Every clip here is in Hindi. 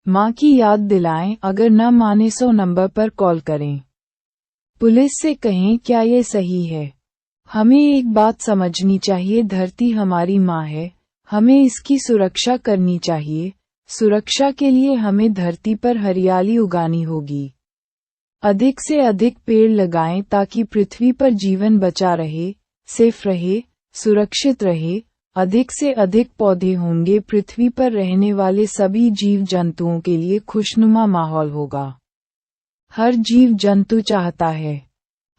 माँ की याद दिलाएं, अगर न माने 100 नंबर पर कॉल करें। पुलिस से कहें क्या ये सही है। हमें एक बात समझनी चाहिए, धरती हमारी माँ है, हमें इसकी सुरक्षा करनी चाहिए। सुरक्षा के लिए हमें धरती पर हरियाली उगानी होगी। अधिक से अधिक पेड़ लगाएं ताकि पृथ्वी पर जीवन बचा रहे, सेफ रहे, सुरक्षित रहे। अधिक से अधिक पौधे होंगे, पृथ्वी पर रहने वाले सभी जीव जंतुओं के लिए खुशनुमा माहौल होगा। हर जीव जंतु चाहता है,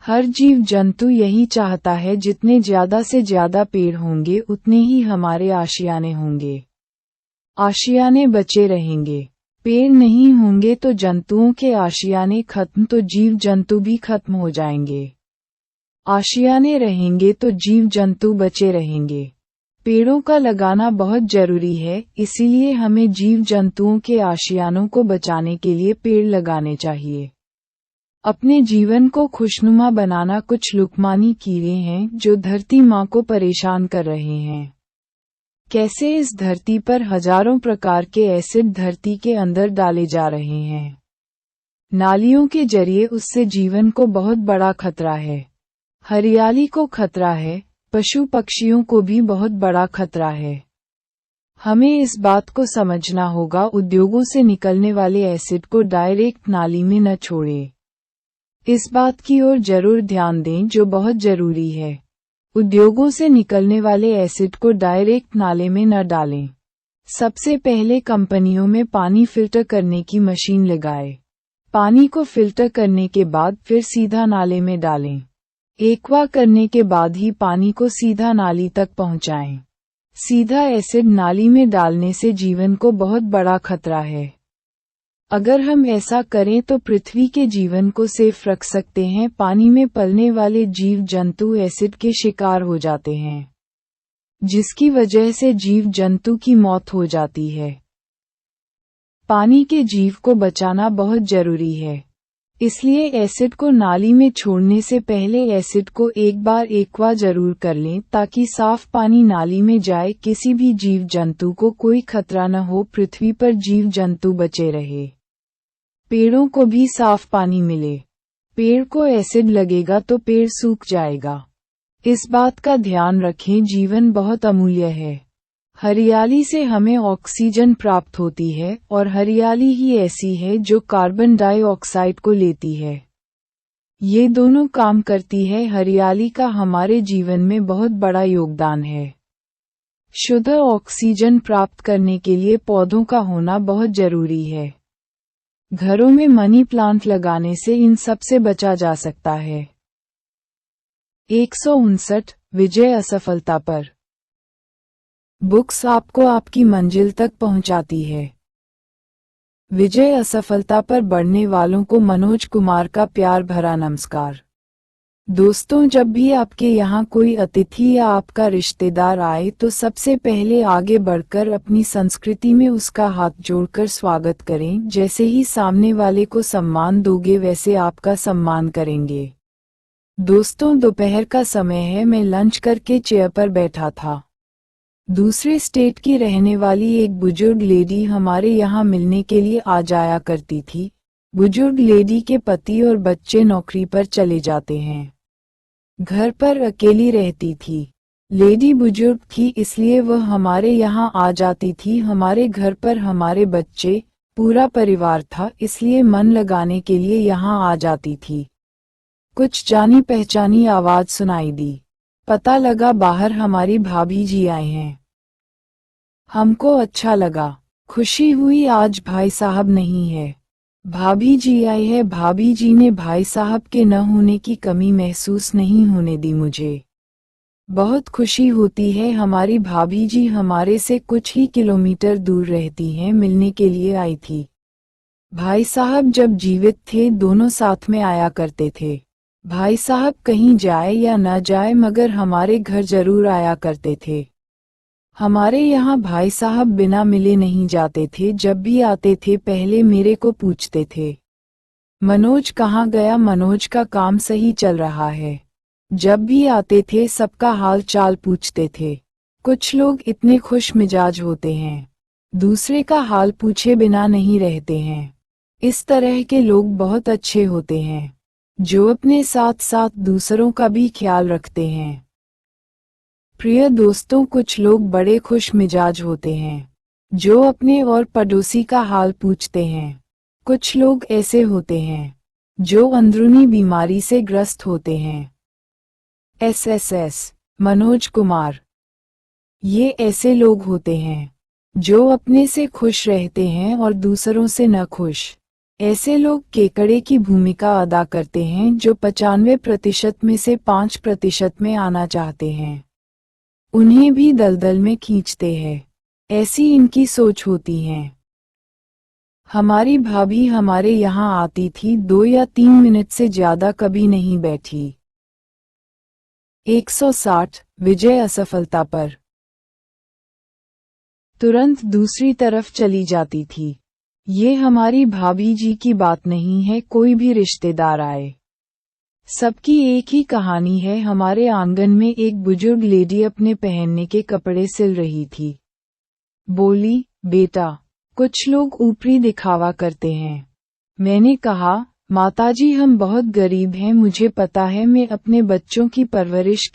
हर जीव जंतु यही चाहता है, जितने ज्यादा से ज्यादा पेड़ होंगे उतने ही हमारे आशियाने होंगे। आशियाने बचे रहेंगे। पेड़ नहीं होंगे तो जंतुओं के आशियाने खत्म, तो जीव जंतु भी खत्म हो जाएंगे। आशियाने रहेंगे तो जीव जंतु बचे रहेंगे। पेड़ों का लगाना बहुत जरूरी है, इसीलिए हमें जीव जंतुओं के आशियानों को बचाने के लिए पेड़ लगाने चाहिए। अपने जीवन को खुशनुमा बनाना कुछ लुकमानी कीड़े हैं जो धरती माँ को परेशान कर रहे हैं। कैसे इस धरती पर हजारों प्रकार के एसिड धरती के अंदर डाले जा रहे हैं। नालियों के जरिए उससे जीवन को बहुत बड़ा खतरा है। हरियाली को खतरा है, पशु पक्षियों को भी बहुत बड़ा खतरा है। हमें इस बात को समझना होगा, उद्योगों से निकलने वाले एसिड को डायरेक्ट नाली में न छोड़ें। इस बात की ओर जरूर ध्यान दें जो बहुत जरूरी है। उद्योगों से निकलने वाले एसिड को डायरेक्ट नाले में न डालें। सबसे पहले कंपनियों में पानी फिल्टर करने की मशीन लगाएं। पानी को फिल्टर करने के बाद फिर सीधा नाले में डालें। एक्वा करने के बाद ही पानी को सीधा नाली तक पहुंचाएं। सीधा एसिड नाली में डालने से जीवन को बहुत बड़ा खतरा है। अगर हम ऐसा करें तो पृथ्वी के जीवन को सेफ रख सकते हैं। पानी में पलने वाले जीव जंतु एसिड के शिकार हो जाते हैं, जिसकी वजह से जीव जंतु की मौत हो जाती है। पानी के जीव को बचाना बहुत जरूरी है, इसलिए एसिड को नाली में छोड़ने से पहले एसिड को एक बार एक्वा जरूर कर लें ताकि साफ पानी नाली में जाए। किसी भी जीव जंतु को कोई खतरा न हो, पृथ्वी पर जीव जंतु बचे रहे। पेड़ों को भी साफ पानी मिले। पेड़ को एसिड लगेगा तो पेड़ सूख जाएगा। इस बात का ध्यान रखें, जीवन बहुत अमूल्य है। हरियाली से हमें ऑक्सीजन प्राप्त होती है और हरियाली ही ऐसी है जो कार्बन डाइऑक्साइड को लेती है। ये दोनों काम करती है। हरियाली का हमारे जीवन में बहुत बड़ा योगदान है। शुद्ध ऑक्सीजन प्राप्त करने के लिए पौधों का होना बहुत जरूरी है। घरों में मनी प्लांट लगाने से इन सब से बचा जा सकता है। 159 विजय असफलता पर। बुक्स आपको आपकी मंजिल तक पहुंचाती है। विजय असफलता पर बढ़ने वालों को मनोज कुमार का प्यार भरा नमस्कार। दोस्तों, जब भी आपके यहाँ कोई अतिथि या आपका रिश्तेदार आए तो सबसे पहले आगे बढ़कर अपनी संस्कृति में उसका हाथ जोड़कर स्वागत करें। जैसे ही सामने वाले को सम्मान दोगे वैसे आपका सम्मान करेंगे। दोस्तों, दोपहर का समय है, मैं लंच करके चेयर पर बैठा था। दूसरे स्टेट की रहने वाली एक बुजुर्ग लेडी हमारे यहाँ मिलने के लिए आ जाया करती थी। बुजुर्ग लेडी के पति और बच्चे नौकरी पर चले जाते हैं। घर पर अकेली रहती थी। लेडी बुजुर्ग थी, इसलिए वह हमारे यहाँ आ जाती थी। हमारे घर पर हमारे बच्चे, पूरा परिवार था, इसलिए मन लगाने के लिए यहाँ आ जाती थी। कुछ जानी पहचानी आवाज सुनाई दी। पता लगा बाहर हमारी भाभी जी आए हैं। हमको अच्छा लगा, खुशी हुई। आज भाई साहब नहीं है, भाभी जी आई है। भाभी जी ने भाई साहब के न होने की कमी महसूस नहीं होने दी। मुझे बहुत खुशी होती है। हमारी भाभी जी हमारे से कुछ ही किलोमीटर दूर रहती हैं, मिलने के लिए आई थी। भाई साहब जब जीवित थे दोनों साथ में आया करते थे। भाई साहब कहीं जाए या न जाए मगर हमारे घर जरूर आया करते थे। हमारे यहाँ भाई साहब बिना मिले नहीं जाते थे। जब भी आते थे पहले मेरे को पूछते थे, मनोज कहाँ गया, मनोज का काम सही चल रहा है। जब भी आते थे सबका हाल चाल पूछते थे। कुछ लोग इतने खुश मिजाज होते हैं। दूसरे का हाल पूछे बिना नहीं रहते हैं। इस तरह के लोग बहुत अच्छे होते हैं, जो अपने साथ साथ दूसरों का भी ख्याल रखते हैं। प्रिय दोस्तों, कुछ लोग बड़े खुश मिजाज होते हैं, जो अपने और पड़ोसी का हाल पूछते हैं। कुछ लोग ऐसे होते हैं, जो अंदरूनी बीमारी से ग्रस्त होते हैं। एसएसएस मनोज कुमार। ये ऐसे लोग होते हैं, जो अपने से खुश रहते हैं और दूसरों से न खुश। ऐसे लोग केकड़े की भूमिका अदा करते हैं, जो 95% में से 5% में आना चाहते हैं। उन्हें भी दलदल में खींचते हैं। ऐसी इनकी सोच होती है। हमारी भाभी हमारे यहाँ आती थी, 2 या 3 मिनट से ज्यादा कभी नहीं बैठी। 160 विजय असफलता पर तुरंत दूसरी तरफ चली जाती थी। ये हमारी भाभी जी की बात नहीं है, कोई भी रिश्तेदार आए, सबकी एक ही कहानी है। हमारे आंगन में एक बुजुर्ग लेडी अपने पहनने के कपड़े सिल रही थी। बोली, बेटा, कुछ लोग ऊपरी दिखावा करते हैं। मैंने कहा, माताजी हम बहुत गरीब हैं, मुझे पता है, मैं अपने बच्चों की परवरिश